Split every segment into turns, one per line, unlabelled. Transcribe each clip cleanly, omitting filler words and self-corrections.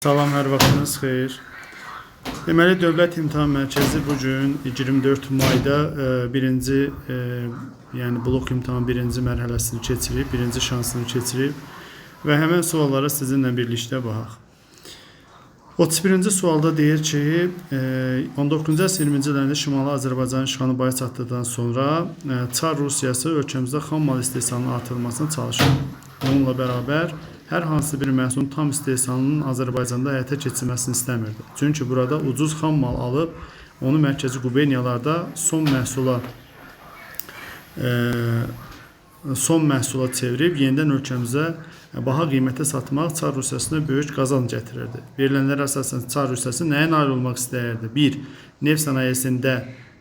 Salam, hər vaxtınız xeyir. Deməli, Dövlət İmtahan Mərkəzi bugün 24 mayda birinci, yəni blok imtahan birinci mərhələsini keçirib, birinci şansını keçirib və həmən suallara sizinlə birlikdə baxaq. 31-ci sualda deyir ki, 19-cu əsr 20-ci illərində Şimali Azərbaycan işğalını baya çatdıqdan sonra Çar Rusiyası ölkəmizdə xam mal istehsalının artırılmasına çalışır. Bununla bərabər hər hansı bir məhsulun tam istehsalının Azərbaycanda həyata keçirilməsini istəmirdi. Çünki burada ucuz xam mal alıb, onu mərkəzi quberniyalarda son məhsula çevirib, yenidən ölkəmizə baha qiymətə satmaq Çar Rusiyasına böyük qazanc gətirirdi. Verilənlər əsasən Çar Rusiyası nəyə nail olmaq istəyirdi? 1. Neft sənayesində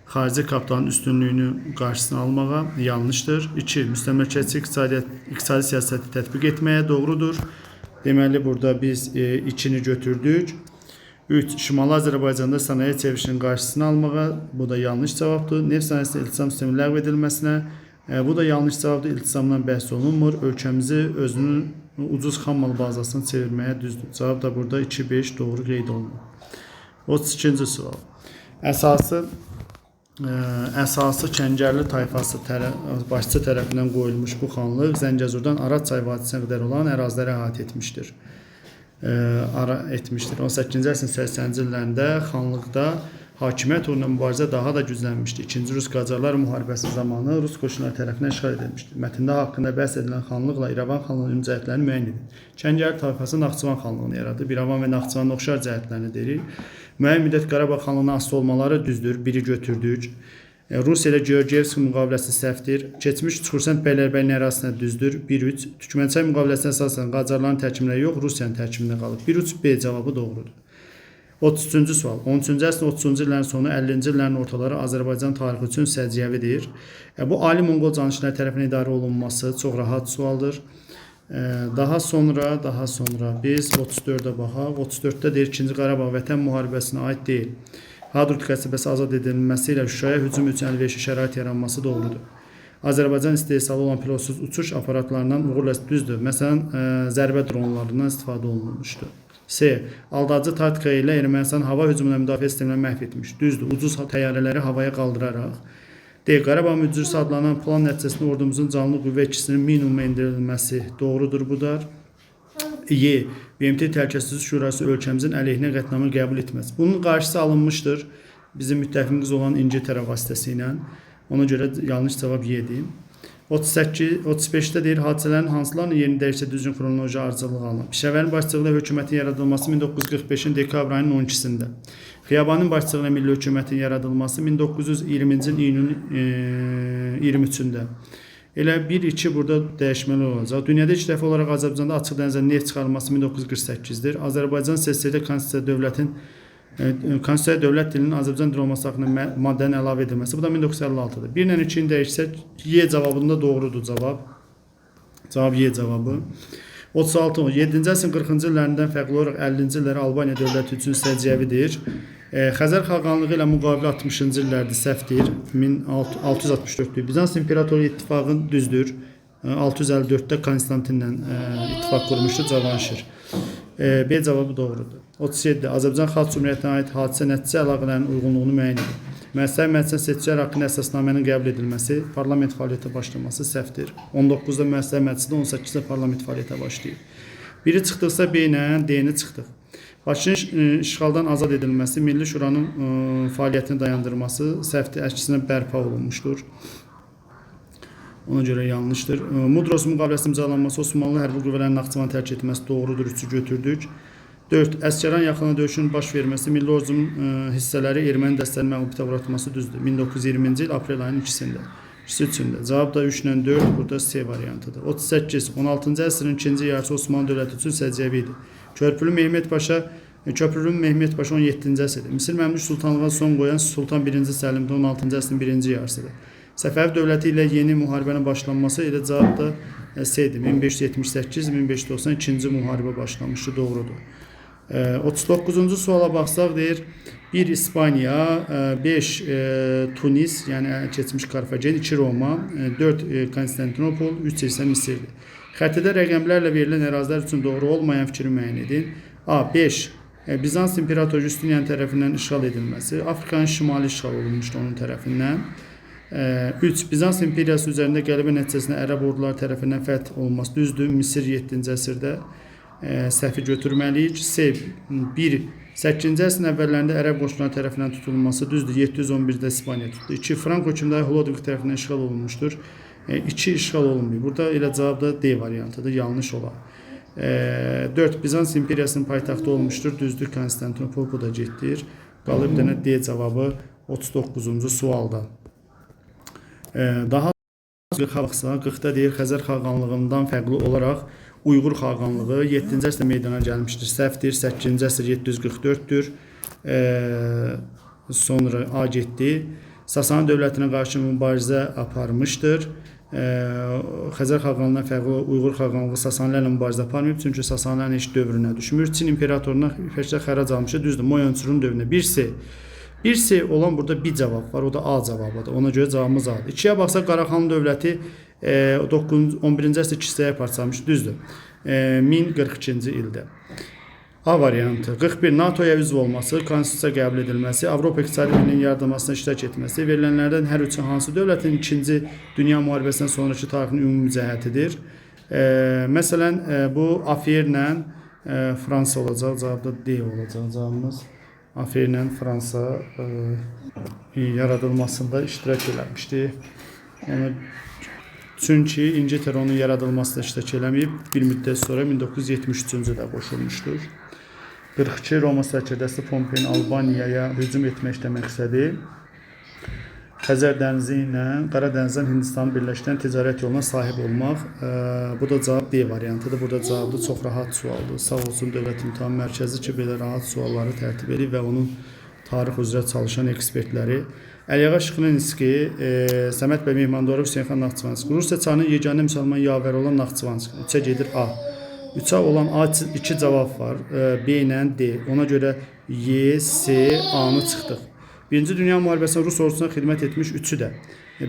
xarici kapitalın üstünlüyünü qarşısını almağa yanlışdır. 2. Müstəmləkəçi iqtisadi siyasəti tətbiq etməyə doğrudur. Deməli, burada biz 2-ni götürdük. 3. Şimali Azərbaycanda sənaye çevrilişinin qarşısını almağa, bu da yanlış cavabdır. Neft sənayesində iltisam sistemi ləğv edilməsinə, bu da yanlış cavabdır. İltisamdan bəhs olunmur. Ölkəmizi özünün ucuz xam mal bazasını çevirməyə düzdür. Cavab da burada 2-5 doğru qeyd olunur. 32-ci sual. Əsası Kəngərli tayfası başçı tərəfindən qoyulmuş bu xanlıq Zəngəzurdan Araz çay vadisinə qədər olan əraziləri əhatə etmişdir. 18-ci əsrin 80-ci illərində xanlıqda hakimiyyət uğruna mübarizə daha da güclənmişdi. İkinci Rus Qacarlar müharibəsi zamanı Rus qoşunları tərəfindən işğal edilmişdi. Mətndə haqqında bəhs edilən xanlıqla İrəvan xanlığının cəhətlərini müəyyən edin. Kəngərli tayfası Naxçıvan xanlığını yaradıb. İrəvan və Naxçıvanın oxşar cəhətlərini deyirik. Müəyyən müddət Qarabağ xanlığına asılı olmaları düzdür. Biri götürdük. Rusiya ilə Georgiyevski müqaviləsi səhvdir. Keçmiş Çuxursənd Bəylərbəyin ərazisinə düzdür. 1-3. Türkmənçay müqaviləsinə əsasən Qacarların tərkibində yox, Rusiyanın tərkibində qalıb. 1-3 B cavabı doğrudur. 33-cü sual. 13-cü əsrin 30-cu illərin sonu, 50-ci illərin ortaları Azərbaycan tarixi üçün səciyyəvidir. Bu Ali Monqol canişinlər tərəfindən idarə olunması çox rahat sualdır. Daha sonra biz 34-də baxaq. 34-də deyir, 2-ci Qarabağ Vətən müharibəsinə aid deyil. Hadrut qəsəbəsi azad edilməsi ilə Şuşaya hücum üçün əlverişli şərait yaranması doğrudur. Azərbaycan istehsalı olan pilotsuz uçuş aparatlarından uğurla düzdür. Məsələn, zərbə dronlarından istifadə olunmuşdur. C. Aldacı taktika ilə Ermənistan hava hücumuna müdafiə sistemini məhv etmiş. Düzdür, ucuz təyyarələri havaya qaldıraraq. D. Qarabağ mücrüsü adlanan plan nəticəsində ordumuzun canlı qüvvə ikisinin minimuma endirilməsi doğrudur bu da. Y. BMT Təhlükəsizlik Şurası ölkəmizin əleyhinə qətnamə qəbul etməz. Bunun qarşısı alınmışdır bizim müttəfiqimiz olan İngiltərə vasitəsilə. Ona görə yanlış cavab Y-dir. 35-də deyir, hadisələrin hansılarının yerini dəyişsə düzgün xronoloji ardıcıllığı alınır. Pişəvərin başçılığı ilə hökumətin yaradılması 1945-in dekabr ayının 12-sində. Xiyabanın başçılığı ilə milli hökumətin yaradılması 1920-ci iyunun 23-də. Elə 1-2 burada dəyişməli olacaq. Dünyada ilk dəfə olaraq Azərbaycanda açıq dənizə neft çıxarılması 1948-dir. Azərbaycan SSR Konstitusiya dövlət dilinin Azərbaycan dili olması haqqında maddənin əlavə edilməsi. Bu da 1956-dır. 1 ilə 2-ni dəyişsək, Y cavabında doğrudur cavab. Cavab Y cavabı. 36. 7-ci əsrin 40-cı illərindən fərqli olaraq 50-ci illəri Albaniya dövləti üçün səciyyəvidir. Xəzər xaqanlığı ilə müqavilə 60-cı illərdir, səhvdir. 1664-dür. Bizans İmperatoru İttifaqın düzdür. 654-də Konstantinlə ittifaq qurmuşdur Cavanşir. B cavabı doğrudur. 37. Azərbaycan Xalq Cümhuriyyətinə aid hadisə nəticə əlaqələrinin uyğunluğunu müəyyən edir. Məsləhət məclisinə seçicilər haqqında əsasnamənin qəbul edilməsi, parlament fəaliyyətə başlaması səhvdir. 19-da Məsləhət məclisində, 18-də parlament fəaliyyətə başlayır. Biri çıxdıqsa B ilə D-ni çıxdıq. Bakının işğaldan azad edilməsi, Milli Şuranın fəaliyyətini dayandırması səhvdir, əksinə bərpa olunmuşdur. Ona görə yanlışdır. Mudros müqaviləsinin imzalanması, Osmanlı hərbi qüvvələrin Naxçıvanı tərk etməsi doğrudur, 3-ü götürdük. 4. Əsgəran yaxına döyüşünün baş verməsi, milli ordunun hissələri erməni dəstələrinin məğlubiyyətə uğratması düzdür. 1920-ci il aprel ayının 2-sində. 3-də. Cavab da 3 ilə 4, burada C variantıdır. 38. 16-cı əsrin 2-ci yarısı Osmanlı dövləti üçün səciyyəvi idi. Köprülü Mehmet Paşa 17-ci əsrdir. Misir Məmlük Sultanlığa son qoyan Sultan 1-ci Səlim 16-cı əsrin 1-ci yarısıdır. Səfəv dövləti ilə yeni müharibənin başlanması ilə cavab da C-dir. 1578-1592-ci müharibə başlamışdır, doğrudur. 39-cu suala baxsaq deyir, 1 İspaniya, 5 Tunis, yəni keçmiş Karfagen, 2 Roma, 4 Konstantinopol, 3 isə Misirdir. Xəritədə rəqəmlərlə verilən ərazilər üçün doğru olmayan fikri müəyyən edin. A. 5 Bizans İmperatoru Justinian tərəfindən işğal edilməsi, Afrikanın şimali işğal olunmuşdu onun tərəfindən. 3. Bizans İmperiyası üzərində qələbə nəticəsində ərəb orduları tərəfindən fəth olunması. Düzdür, Misir 7-ci əsrdə səhvi götürməliyik. 1. 8-ci əsrin əvvəllərində ərəb qoşunları tərəfindən tutulması. Düzdür, 711-də İspaniya tutdu. 2. Frank hökmdarı Hlodvig tərəfindən işğal olunmuşdur. 2. işğal olunmuyor. Burada elə cavab da D variantıdır, yanlış olar. 4. Bizans İmperiyasının paytaxtı olmuşdur. Düzdür, Konstantinopol bu da getdir. Qalıb bir dənə D cavabı 39-cu sualda. Daha 40 xalqsa, 40-da deyir Xəzər xaqanlığından fərqli olaraq Uyğur xaqanlığı 7-ci əsrdə meydana gəlmişdir. Səhvdir, 8-ci əsr 744-dür. Sonra A getdi. Sasani dövlətinə qarşı mübarizə aparmışdır. Xəzər xaqanlığından fərqli Uyğur xaqanlığı Sasanilərlə mübarizə aparmayıb, çünki Sasanilərin heç dövrünə düşmür. Çin imperatoruna fərqli xərac almışdır. Düzdür, Moyonçurun dövrünə 1C. 1C olan burada bir cavab var, o da A cavabıdır. Ona görə cavabımız A'dır. 2-yə baxsaq, Qaraxanlı dövləti 11-ci əsrdə 2 hissəyə parçalanmış. Düzdür, 1042-ci ildə. A variantı. 41. NATO'ya üzv olması, konstitusiya qəbul edilməsi, Avropa İqtisadi Birliyinin yaradılmasına iştirak etməsi, verilənlərdən hər üçü hansı dövlətin 2-ci Dünya müharibəsindən sonraki tarixinin ümumi cəhətidir? Məsələn, bu AFER-lə Fransa olacaq, cavab da D olacaq cavabımız. AFER-lə Fransa yaradılmasında iştirak eləmişdi. Çünki İngiltərə onun yaradılmasında iştirak eləməyib, bir müddət sonra 1973-cü ildə qoşulmuşdur. 42. Roma sərkərdəsi Pompeyin Albaniyaya hücum etməkdə məqsədi Xəzər dənizi ilə Qara dənizdən Hindistanı birləşdirən ticarət yoluna sahib olmaq. Bu da cavab D variantıdır. Burada cavabı çox rahat sualdır. Sağ olsun Dövlət İmtahan Mərkəzi ki, belə rahat sualları tərtib edib və onun tarix üzrə çalışan ekspertləri. Əliağa Şıxlinski, Səməd bəy Mehmandarov, Hüseynxan Naxçıvanski. Rusiya çarının yeganə müsəlman yavəri olan Naxçıvanski. 3-ə gedir A. 3-ə olan A 2 cavab var. B ilə D. Ona görə Y, C, A-nı çıxdıq. Birinci Dünya müharibəsində Rus ordusuna xidmət etmiş 3-ü də.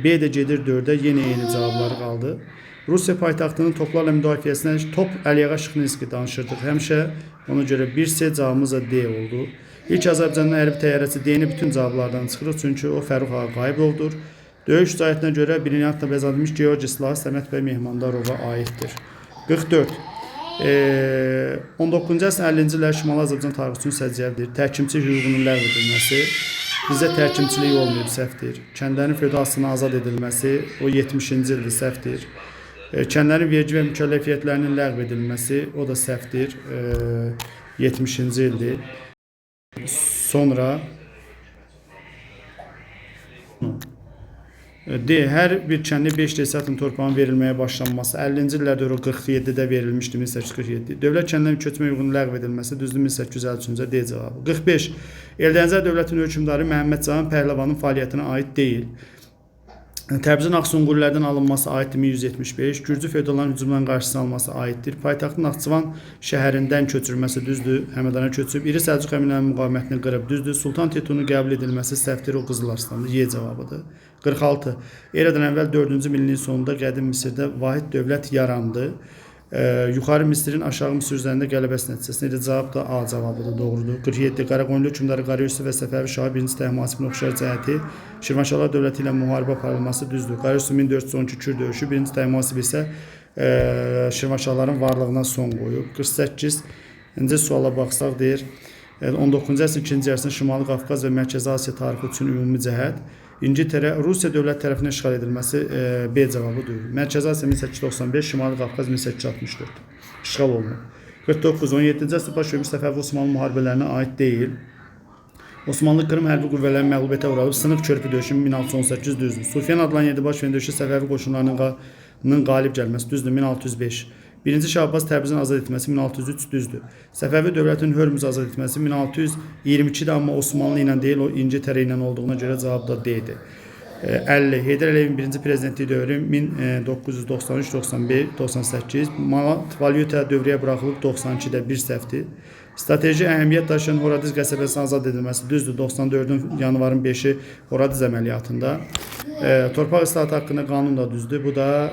B də gedir 4-ə, yenə eyni cavabları qaldı. Rusiya paytaxtının toplarla müdafiəsindən top Əliağa Şıxlinski danışırdıq həmişə. Ona görə 1C cavabımız da D oldu. İlk Azərbaycanın hərbi təyyarəsi D-ni bütün cavablardan çıxırıq, çünki o Fərux Ağayevovdur. Döyüş zayətinə görə brilyantla bəzədilmiş Georgi silahı Səməd bəy Mehmandarova aiddir. 44. 19-cu əsrin 50-ci illər Şimali Azərbaycan tarixi üçün səciyyəlidir. Təhkimçi hüququnun ləğv edilməsi, bizdə təhkimçilik olmayıb, səhvdir. Kəndlərin feodalsına azad edilməsi, o 70-ci ildir, səhvdir. Kəndlərin vergi və mükəlləfiyyətlərinin ləğv edilməsi, o da səhvdir, 70-ci ildir. Sonra D. Hər bir kəndə 5 desatın torpağın verilməyə başlanması 50-ci illərdə 47-də verilmişdi, 1847. Dövlət kəndlərin köçmə hüququnun ləğv edilməsi düzdür, 1853-cü D cavabı. 45. Eldənizər dövlətinin hökmdarı Məhəmməd Cahan Pəhləvanın fəaliyyətinə aid deyil. Təbrizin Ağsunqurilərdən alınması aiddir, 1175. Gürcü feodalların hücumlarının qarşısına alınması aiddir. Paytaxtın Naxçıvan şəhərindən köçürülməsi düzdür, Həmədana köçüb. İri Səlcuq əmirlərinin müqavimətini qırıb düzdür. Sultan titulunun qəbul edilməsi səhvdir, o Qızıl Arslandır, Y cavabıdır. 46. Eradan əvvəl 4-cü minilliyin sonunda qədim Misirdə vahid dövlət yarandı. Yuxarı Misirin aşağı Misir üzərində qələbəsi nəticəsində cavab da A cavabıdır, doğrudur. 47. Qaraqoyunlu hökmdarı Qara Yusif və Səfəvi Şahı 1-ci Təhmasibin oxşar cəhəti Şirvanşahlar dövləti ilə müharibə aparılması düzdür. Qara Yusuf 1412 Kür döyüşü, 1-ci Təhmasib isə Şirvanşahların varlığına son qoyub. 48-ci suala baxsaq deyir, 19-cu əsrin ikinci yarısında Şimali Qafqaz və Mərkəzi Asiya tarixi üçün ümumi cəhət İngiltərə, Rusiya dövlət tərəfindən işğal edilməsi B cavabıdır. Mərkəzi Asiya 1895, Şimali Qafqaz 1864. İşğal olunur. 49. 17-ci əsrdə baş vermiş Səfəvi Osmanlı müharibələrinə aid deyil. Osmanlı Qırım hərbi qüvvələri məğlubiyyətə uğradıb, Sınıq körpü döyüşü 1618 düzdür. Sufyan adlanan yerdə baş verən döyüşdə Səfəvi qoşunlarının qalib gəlməsi düzdür, 1605. 1-ci Şah Abbas Təbrizin azad etməsi 1603 düzdür. Səfəvi dövlətinin Hörmüzü azad etməsi 1622-də, amma Osmanlı ilə deyil, o İngiltərə ilə olduğuna görə cavab da D-dir. 50. Heydər Əliyevin birinci prezidentliyi dövrü 1993-95-98. Manat valyuta dövrəyə buraxılıb 92-də, bir səhvdir. Strateji əhəmiyyət daşıyan Horadiz qəsəbəsinin azad edilməsi düzdür. 94-ün yanvarın 5-i Horadiz əməliyyatında. Torpaq islahatı haqqında qanun da düzdür. Bu da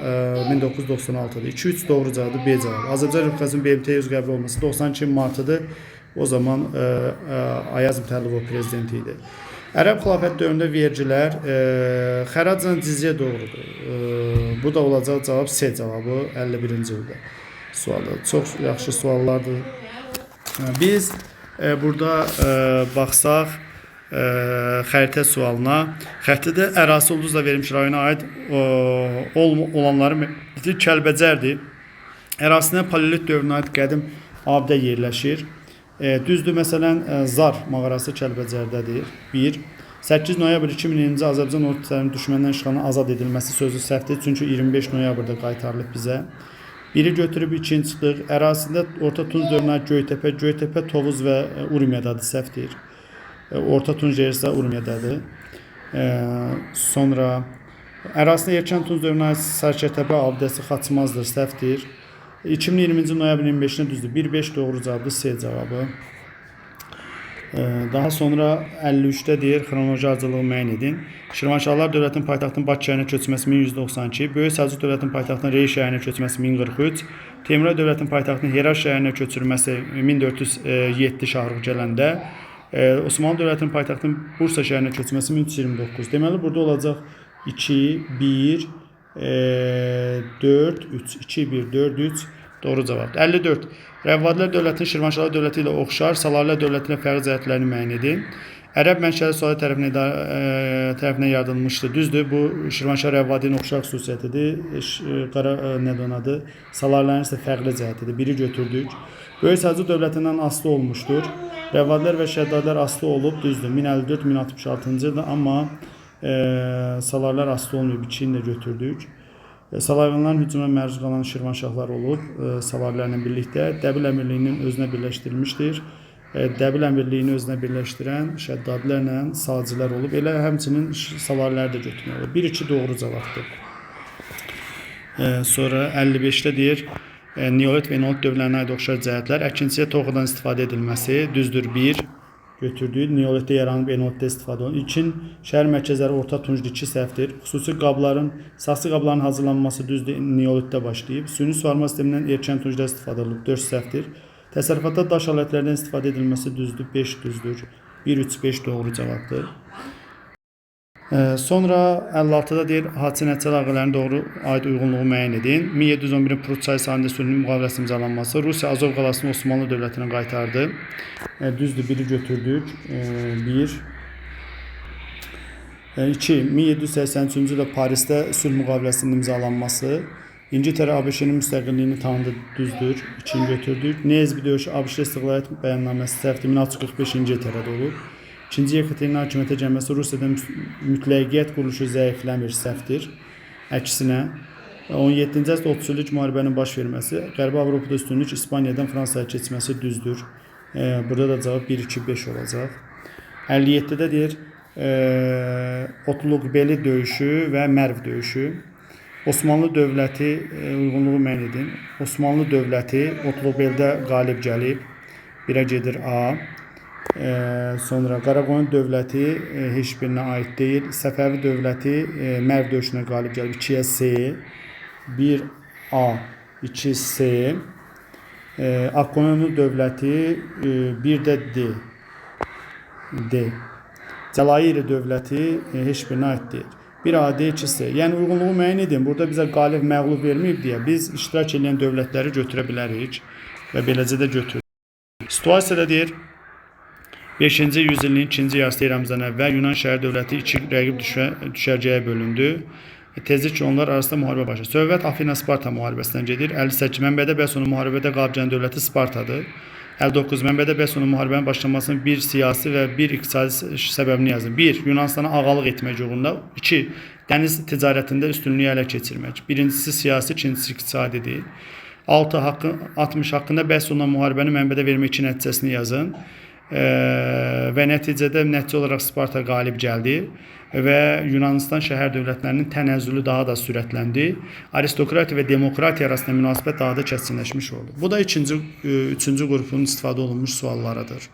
1996-dır. 2-3 doğru cavabdır, B cavabı. Azərbaycan Respublikasının BMT-yə üzv qəbul olması 92 martıdır. O zaman Ayaz Mütəllibov prezidenti idi. Ərəb xilafət dövründə vergilər xəracla cizyə doğrudur. Bu da olacaq cavab C cavabı 51-ci ildə sualı. Çox yaxşı suallardır. Biz burada baxsaq xəritə sualına. Xəritədə ərazisi ulduzla verilmiş rayona aid olanların Kəlbəcərdir. Ərazisində paleolit dövrünə aid qədim abidə yerləşir. Düzdür, məsələn, Zar mağarası Kəlbəcərdədir. 1. 8 noyabr 2000-ci Azərbaycan ordu tərəfindən düşməndən işğalına azad edilməsi sözü səhvdir. Çünki 25 noyabrda qaytarılıb bizə. Biri götürüb 2-ci çıxdıq. Ərazisində Orta Tunc dövrünə Göytəpə, Tovuz və Urmiyadadır. Səhvdir. Orta Tunc yeri isə Urmiyadadır. Sonra ərazisində Erkən Tunc dövrünə aid Sərkərtəpə abidəsi Xaçmazdır. Səhvdir. 2020-ci noyabr 25-nə düzdür. 1-5 doğru cavabdır. C cavabı. Daha sonra 53-də deyir, xronoloji ardıcılığı müəyyən edin. Şirvanşahlar dövlətinin paytaxtının Bakı şəhərinə köçməsi 1192, Böyük Səlcuq dövlətinin paytaxtının Rey şəhərinə köçməsi 1043, Teymuriyyət dövlətinin paytaxtının Herat şəhərinə köçürülməsi 1407 Şahrux gələndə, Osmanlı dövlətinin paytaxtının Bursa şəhərinə köçməsi 1329. Deməli, burada olacaq 2, 1, 4, 3. 2, 1, 4, 3. Doğru cavabdır. 54. Rəvvadilər dövlətinin Şirvanşahlar dövləti ilə oxşar, Salarilər dövləti ilə fərqli cəhətlərini müəyyən edin. Ərəb mənşəli Suadı tərəfindən yaradılmışdır. Düzdür, bu Şirvanşah Rəvvadinin oxşar xüsusiyyətidir. Salarların isə fərqli cəhətidir. Biri götürdük. Böyük Səlcuq dövlətindən asılı olmuşdur. Rəvvadilər və Şəddadilər asılı olub, düzdür. 1054-1066-cı ildə, amma Salarlar asılı olmayıb, 2-ni də götürdük. Salarların hücuma məruz qalan Şirvanşahlar olub, Salarlarla birlikdə Dəbil Əmirliyinin özünə birləşdirilmişdir. Dəbil Əmirliyini özünə birləşdirən Şəddadilərlə Sacilər olub. Elə həmçinin Salarları da götürmək olur. 1-2 doğru cavabdır. Sonra 55-də deyir, Neolit və Enolit dövrlərinə aid oxşar cəhətlər. Əkinçiyə toxudan istifadə edilməsi düzdür. 1 götürdük. Neolitdə yaranıb Enolitdə istifadə olunur. 2. Şəhər mərkəzləri Orta Tuncda 2 səhvdir. Xüsusi qabların, saxsı qabların hazırlanması düzdür. Neolitdə başlayıb. Süni suvarma sistemindən Erkən Tuncda istifadə olunub. 4 səhvdir. Təsərrüfatda daş alətlərdən istifadə edilməsi düzdür. 5 düzdür. 1, 3, 5 doğru cavabdır. Sonra 56-da deyir, hadisə nəticəli əlaqələrin doğru aid uyğunluğu müəyyən edin. 1711-in Prut çayı sahilində sülhün müqaviləsinin imzalanması. Rusiya Azov qalasını Osmanlı dövlətinə qaytardı. Düzdür, biri götürdük. 1. 2. 1783-cü ildə Parisdə sülh müqaviləsinin imzalanması. İngiltərə ABŞ-nin müstəqilliyini tanıdı, düzdür. 2-ni götürdük. Nezbi döyüşü ABŞ istiqlaliyyət bəyannaməsi səhvdir. 1645 İngiltərədə olub. 2-ci Yekaterina hakimiyyətə gəlməsi Rusiyada mütləqiyyət quruluşu zəifləmir, səhvdir. Əksinə, 17-ci əsrdə 30 illik müharibənin baş verməsi, Qərbi Avropada üstünlük İspaniyadan Fransaya keçməsi düzdür. Burada da cavab 1-2-5 olacaq. 57-də deyir, Otluqbeli döyüşü və Mərv döyüşü. Osmanlı dövləti uyğunluğu müəyyən edin. Osmanlı dövləti Otluqbeldə qalib gəlib. 1-ə gedir A. Sonra Qaraqoyun dövləti heç birinə aid deyil. Səfəvi dövləti Mərv döyüşünə qalib gəlib. 2-yə C, 1A, 2C. Akkoyunlu dövləti 1-də D. Cəlairi dövləti heç birinə aid deyil. 1A, D, 2C. Yəni uyğunluğu müəyyən edin. Burada bizə qalib məğlub verməyib deyə biz iştirak edən dövlətləri götürə bilərik və beləcə də götürürük. Situasiyada deyir, 5-ci yüzilliyin 2-ci yarısı eramızdan əvvəl Yunan şəhər dövləti 2 rəqib düşərgəyə bölündü. Tezliklə onlar arasında müharibə başladı. Söhbət Afina-Sparta müharibəsindən gedir. 58. Mənbədə Bəsonun müharibədə qalib gələn dövləti Spartadır. 59. Mənbədə Bəsonun müharibənin başlamasının bir siyasi və bir iqtisadi səbəbini yazın. 1. Yunanistana ağalıq etmək uğrunda. 2. Dəniz ticarətində üstünlüyü ələ keçirmək. Birincisi siyasi, ikincisi iqtisadi deyil. 60 haqqında bəhs olunan müharibənin mənbədə vermə 2 nəticəsini yazın. Və nəticədə nəticə olaraq Sparta qalib gəldi və Yunanistan şəhər dövlətlərinin tənəzzülü daha da sürətləndi. Aristokratiya və demokratiya arasında münasibət daha da kəskinləşmiş oldu. Bu da üçüncü qrupun istifadə olunmuş suallarıdır.